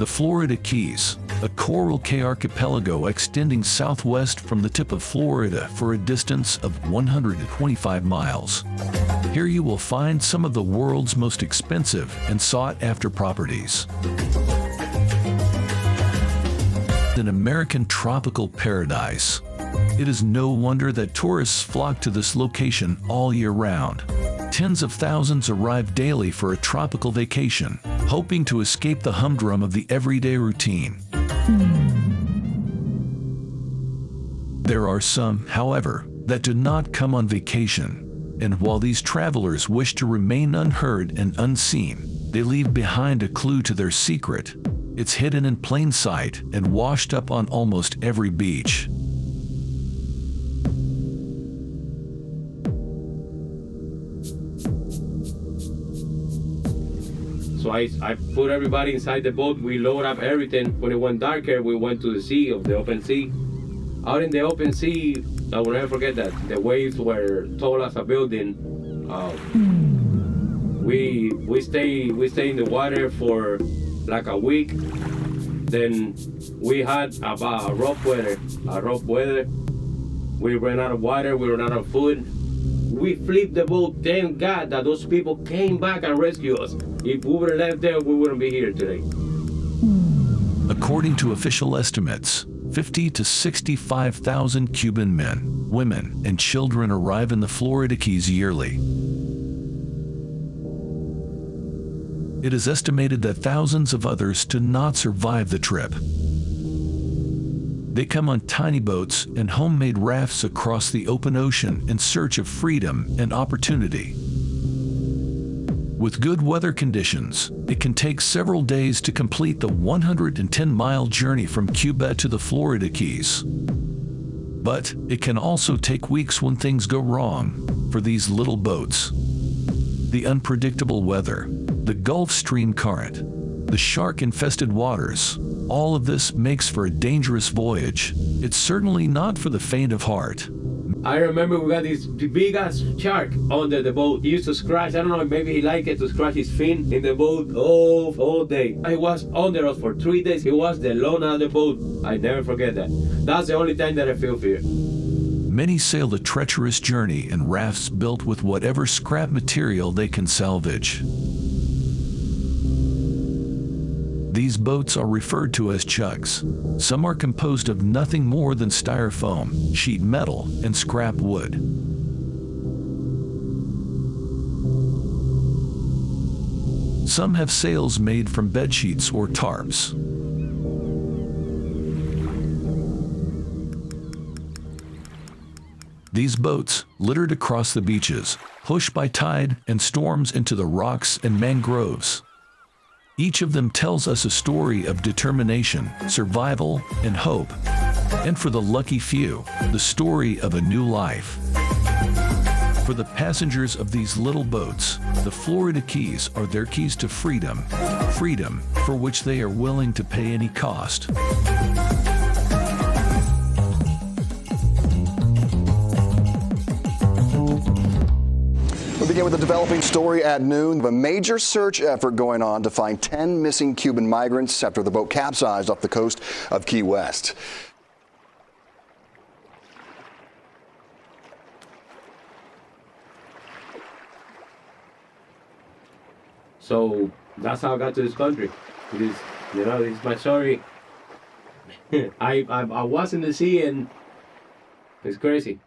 The Florida Keys, a coral cay archipelago extending southwest from the tip of Florida for a distance of 125 miles. Here you will find some of the world's most expensive and sought-after properties. An American tropical paradise. It is no wonder that tourists flock to this location all year round. Tens of thousands arrive daily for a tropical vacation, hoping to escape the humdrum of the everyday routine. There are some, however, that do not come on vacation, and while these travelers wish to remain unheard and unseen, they leave behind a clue to their secret. It's hidden in plain sight and washed up on almost every beach. So I put everybody inside the boat. We load up everything. When it went darker, we went to the sea, of the open sea. Out in the open sea, I will never forget that. The waves were tall as a building. We stay in the water for like a week. Then we had about a rough weather. We ran out of water, we ran out of food. We flipped the boat. Thank God that those people came back and rescued us. If we would have left there, we wouldn't be here today. According to official estimates, 50 to 65,000 Cuban men, women, and children arrive in the Florida Keys yearly. It is estimated that thousands of others do not survive the trip. They come on tiny boats and homemade rafts across the open ocean in search of freedom and opportunity. With good weather conditions, it can take several days to complete the 110-mile journey from Cuba to the Florida Keys. But it can also take weeks when things go wrong for these little boats. The unpredictable weather, the Gulf Stream current, the shark-infested waters, all of this makes for a dangerous voyage. It's certainly not for the faint of heart. I remember we got this big-ass shark under the boat. He used to scratch, I don't know, maybe he liked it to scratch his fin in the boat all day. He was under us for 3 days. He was the lone on the boat. I never forget that. That's the only time that I feel fear. Many sail the treacherous journey in rafts built with whatever scrap material they can salvage. These boats are referred to as chugs. Some are composed of nothing more than styrofoam, sheet metal, and scrap wood. Some have sails made from bedsheets or tarps. These boats, littered across the beaches, push by tide and storms into the rocks and mangroves. Each of them tells us a story of determination, survival, and hope. And for the lucky few, the story of a new life. For the passengers of these little boats, the Florida Keys are their keys to freedom. Freedom for which they are willing to pay any cost. We begin with a developing story at noon. A major search effort going on to find 10 missing Cuban migrants after the boat capsized off the coast of Key West. So that's how I got to this country. It is, it's my story. I was in the sea and it's crazy.